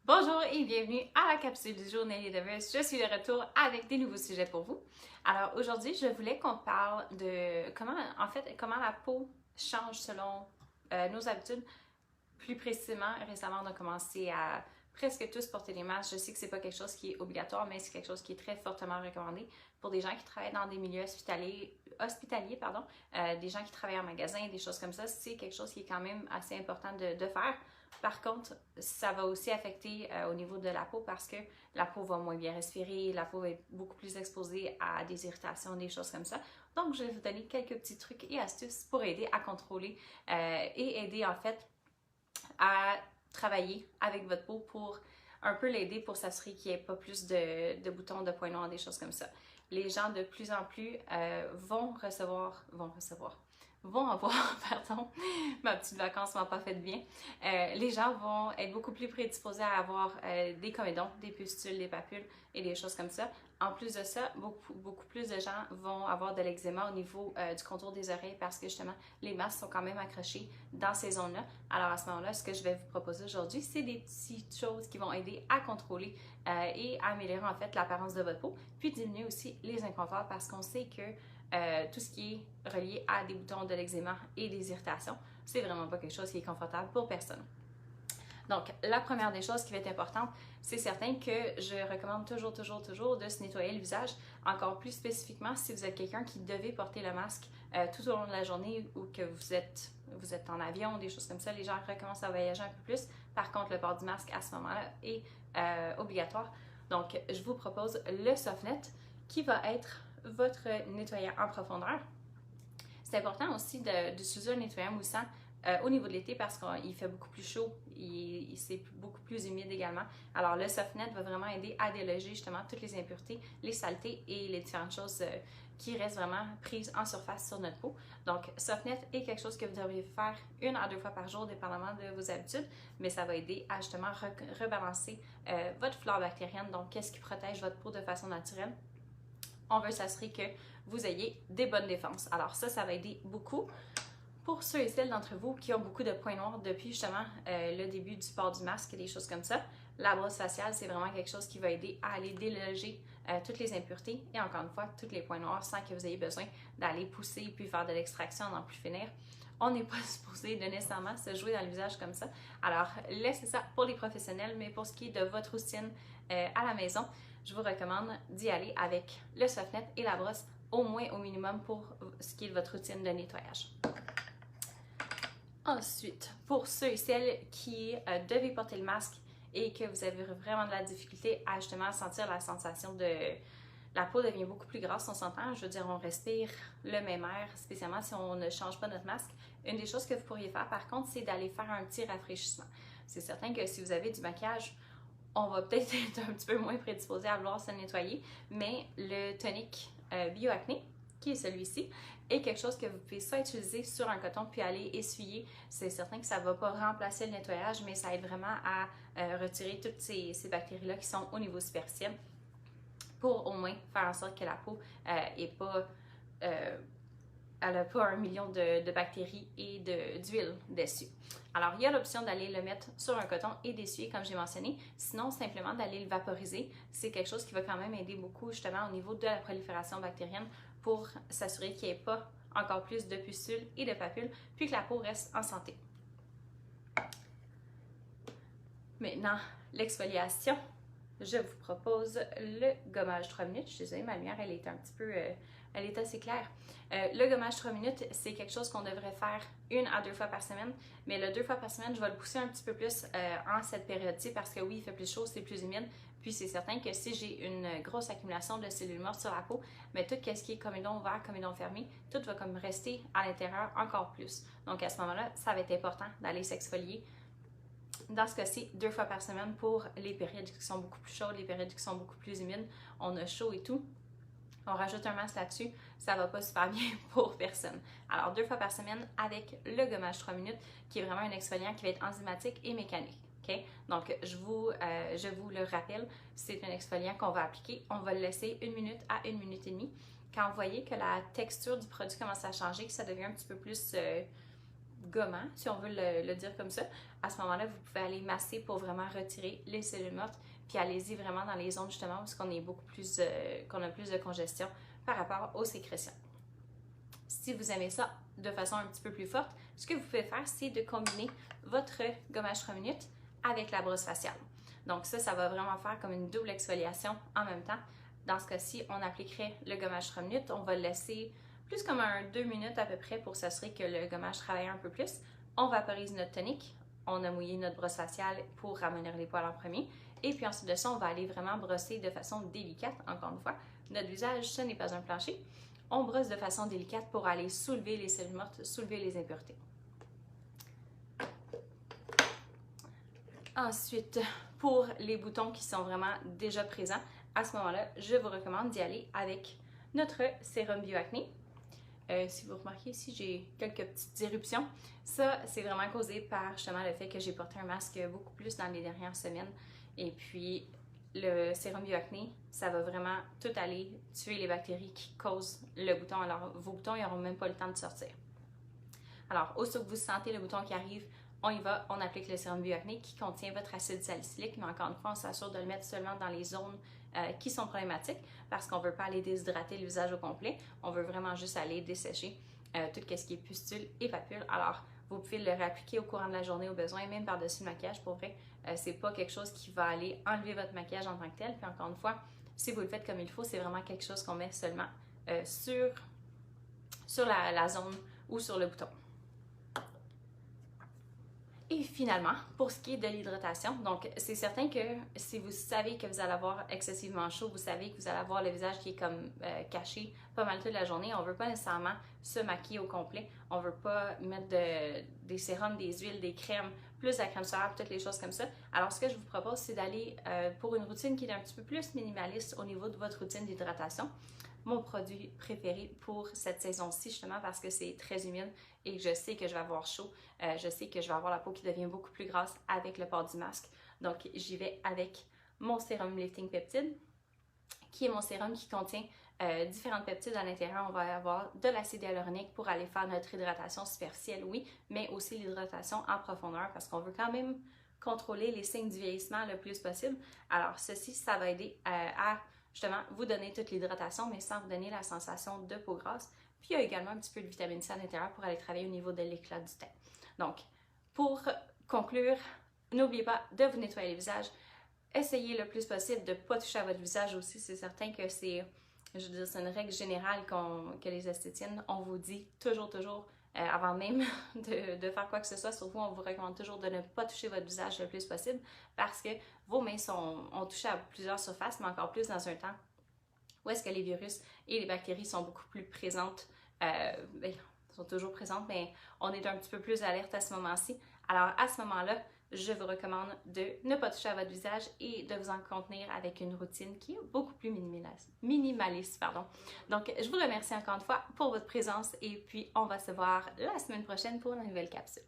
Bonjour et bienvenue à la capsule du jour Nelly Davis. Je suis de retour avec des nouveaux sujets pour vous. Alors aujourd'hui, je voulais qu'on parle de comment la peau change selon nos habitudes. Plus précisément, récemment, on a commencé à presque tous porter des masques. Je sais que c'est pas quelque chose qui est obligatoire, mais c'est quelque chose qui est très fortement recommandé pour des gens qui travaillent dans des milieux hospitaliers, des gens qui travaillent en magasin, des choses comme ça. C'est quelque chose qui est quand même assez important de faire. Par contre, ça va aussi affecter au niveau de la peau parce que la peau va moins bien respirer, la peau va être beaucoup plus exposée à des irritations, des choses comme ça. Donc, je vais vous donner quelques petits trucs et astuces pour aider à contrôler et aider en fait à travailler avec votre peau pour un peu l'aider pour s'assurer qu'il n'y ait pas plus de boutons, de points noirs, des choses comme ça. Les gens de plus en plus vont avoir, pardon, ma petite vacance m'a pas fait de bien. Les gens vont être beaucoup plus prédisposés à avoir des comédons, des pustules, des papules et des choses comme ça. En plus de ça, beaucoup plus de gens vont avoir de l'eczéma au niveau du contour des oreilles parce que justement, les masques sont quand même accrochés dans ces zones-là. Alors à ce moment-là, ce que je vais vous proposer aujourd'hui, c'est des petites choses qui vont aider à contrôler et à améliorer en fait l'apparence de votre peau, puis diminuer aussi les inconforts parce qu'on sait que tout ce qui est relié à des boutons, de l'eczéma et des irritations, c'est vraiment pas quelque chose qui est confortable pour personne. Donc, la première des choses qui va être importante, c'est certain que je recommande toujours de se nettoyer le visage. Encore plus spécifiquement, si vous êtes quelqu'un qui devait porter le masque tout au long de la journée ou que vous êtes en avion, des choses comme ça, les gens recommencent à voyager un peu plus. Par contre, le port du masque à ce moment-là est obligatoire. Donc, je vous propose le Softnet qui va être votre nettoyant en profondeur. C'est important aussi d'utiliser un nettoyant moussant au niveau de l'été parce qu'il fait beaucoup plus chaud, c'est beaucoup plus humide également. Alors le Softnet va vraiment aider à déloger justement toutes les impuretés, les saletés et les différentes choses qui restent vraiment prises en surface sur notre peau. Donc Softnet est quelque chose que vous devriez faire 1 à 2 fois par jour dépendamment de vos habitudes, mais ça va aider à justement rebalancer votre flore bactérienne. Donc qu'est-ce qui protège votre peau de façon naturelle? On veut s'assurer que vous ayez des bonnes défenses. Alors ça va aider beaucoup. Pour ceux et celles d'entre vous qui ont beaucoup de points noirs depuis justement le début du port du masque et des choses comme ça, la brosse faciale, c'est vraiment quelque chose qui va aider à aller déloger toutes les impuretés et encore une fois, tous les points noirs sans que vous ayez besoin d'aller pousser puis faire de l'extraction, n'en plus finir. On n'est pas supposé de nécessairement se jouer dans le visage comme ça. Alors, laissez ça pour les professionnels, mais pour ce qui est de votre routine à la maison, je vous recommande d'y aller avec le Softnet et la brosse au moins au minimum pour ce qui est de votre routine de nettoyage. Ensuite, pour ceux et celles qui devaient porter le masque et que vous avez vraiment de la difficulté à justement sentir la sensation de... La peau devient beaucoup plus grasse, on s'entend. Je veux dire, on respire le même air, spécialement si on ne change pas notre masque. Une des choses que vous pourriez faire, par contre, c'est d'aller faire un petit rafraîchissement. C'est certain que si vous avez du maquillage, on va peut-être être un petit peu moins prédisposé à vouloir se nettoyer, mais le tonique BioAcné, qui est celui-ci, est quelque chose que vous pouvez soit utiliser sur un coton puis aller essuyer. C'est certain que ça ne va pas remplacer le nettoyage, mais ça aide vraiment à retirer toutes ces bactéries-là qui sont au niveau superficiel pour au moins faire en sorte que la peau n'est pas... elle n'a pas 1 million de bactéries et d'huile dessus. Alors, il y a l'option d'aller le mettre sur un coton et d'essuyer, comme j'ai mentionné. Sinon, simplement d'aller le vaporiser. C'est quelque chose qui va quand même aider beaucoup, justement, au niveau de la prolifération bactérienne pour s'assurer qu'il n'y ait pas encore plus de pustules et de papules, puis que la peau reste en santé. Maintenant, l'exfoliation. Je vous propose le gommage 3 minutes. Je suis désolée, ma lumière, elle est un petit peu... elle est assez claire. Le gommage 3 minutes, c'est quelque chose qu'on devrait faire 1 à 2 fois par semaine. Mais le 2 fois par semaine, je vais le pousser un petit peu plus en cette période-ci parce que oui, il fait plus chaud, c'est plus humide. Puis c'est certain que si j'ai une grosse accumulation de cellules mortes sur la peau, mais tout ce qui est comédon ouvert, comédon fermé, tout va comme rester à l'intérieur encore plus. Donc à ce moment-là, ça va être important d'aller s'exfolier. Dans ce cas-ci, 2 fois par semaine pour les périodes qui sont beaucoup plus chaudes, les périodes qui sont beaucoup plus humides. On a chaud et tout. On rajoute un masque là-dessus, ça va pas super bien pour personne. Alors 2 fois par semaine avec le gommage 3 minutes, qui est vraiment un exfoliant qui va être enzymatique et mécanique. Okay? Donc je vous le rappelle, c'est un exfoliant qu'on va appliquer. On va le laisser 1 minute à 1 minute et demie. Quand vous voyez que la texture du produit commence à changer, que ça devient un petit peu plus gommant, si on veut le dire comme ça, à ce moment-là, vous pouvez aller masser pour vraiment retirer les cellules mortes, puis allez-y vraiment dans les zones justement où qu'on est beaucoup plus, qu'on a plus de congestion par rapport aux sécrétions. Si vous aimez ça de façon un petit peu plus forte, ce que vous pouvez faire, c'est de combiner votre gommage 3 minutes avec la brosse faciale. Donc ça va vraiment faire comme une double exfoliation en même temps. Dans ce cas-ci, on appliquerait le gommage 3 minutes, on va le laisser plus comme 2 minutes à peu près pour s'assurer que le gommage travaille un peu plus. On vaporise notre tonique, on a mouillé notre brosse faciale pour ramollir les poils en premier. Et puis ensuite de ça, on va aller vraiment brosser de façon délicate, encore une fois. Notre visage, ce n'est pas un plancher. On brosse de façon délicate pour aller soulever les cellules mortes, soulever les impuretés. Ensuite, pour les boutons qui sont vraiment déjà présents, à ce moment-là, je vous recommande d'y aller avec notre sérum Bioacné. Si vous remarquez ici, j'ai quelques petites éruptions. Ça, c'est vraiment causé par justement le fait que j'ai porté un masque beaucoup plus dans les dernières semaines. Et puis, le sérum Bioacné, ça va vraiment tout aller tuer les bactéries qui causent le bouton. Alors, vos boutons, ils n'auront même pas le temps de sortir. Alors, aussitôt que vous sentez le bouton qui arrive, on y va, on applique le sérum Bioacné qui contient votre acide salicylique, mais encore une fois, on s'assure de le mettre seulement dans les zones qui sont problématiques parce qu'on ne veut pas aller déshydrater le visage au complet. On veut vraiment juste aller dessécher tout ce qui est pustules et papules. Alors, vous pouvez le réappliquer au courant de la journée au besoin, même par-dessus le maquillage. Pour vrai, c'est pas quelque chose qui va aller enlever votre maquillage en tant que tel. Puis encore une fois, si vous le faites comme il faut, c'est vraiment quelque chose qu'on met seulement sur la zone ou sur le bouton. Et finalement, pour ce qui est de l'hydratation, donc c'est certain que si vous savez que vous allez avoir excessivement chaud, vous savez que vous allez avoir le visage qui est comme caché pas mal toute la journée, on ne veut pas nécessairement se maquiller au complet, on ne veut pas mettre des sérums, des huiles, des crèmes, plus la crème solaire, toutes les choses comme ça. Alors ce que je vous propose, c'est d'aller pour une routine qui est un petit peu plus minimaliste au niveau de votre routine d'hydratation. Mon produit préféré pour cette saison-ci, justement parce que c'est très humide et que je sais que je vais avoir chaud. Je sais que je vais avoir la peau qui devient beaucoup plus grasse avec le port du masque. Donc, j'y vais avec mon sérum Lifting Peptide, qui est mon sérum qui contient différentes peptides à l'intérieur. On va avoir de l'acide hyaluronique pour aller faire notre hydratation superficielle, oui, mais aussi l'hydratation en profondeur parce qu'on veut quand même contrôler les signes du vieillissement le plus possible. Alors, ceci, ça va aider à justement vous donner toute l'hydratation, mais sans vous donner la sensation de peau grasse. Puis il y a également un petit peu de vitamine C à l'intérieur pour aller travailler au niveau de l'éclat du teint. Donc, pour conclure, n'oubliez pas de vous nettoyer le visage. Essayez le plus possible de ne pas toucher à votre visage aussi. C'est certain que c'est une règle générale que les esthéticiennes, on vous dit toujours, avant même de faire quoi que ce soit, sur vous, on vous recommande toujours de ne pas toucher votre visage le plus possible parce que vos mains ont touché à plusieurs surfaces, mais encore plus dans un temps où est-ce que les virus et les bactéries sont beaucoup plus présentes, sont toujours présentes, mais on est un petit peu plus alerte à ce moment-ci. Alors à ce moment-là, je vous recommande de ne pas toucher à votre visage et de vous en contenir avec une routine qui est beaucoup plus minimaliste. Donc, je vous remercie encore une fois pour votre présence et puis on va se voir la semaine prochaine pour une nouvelle capsule.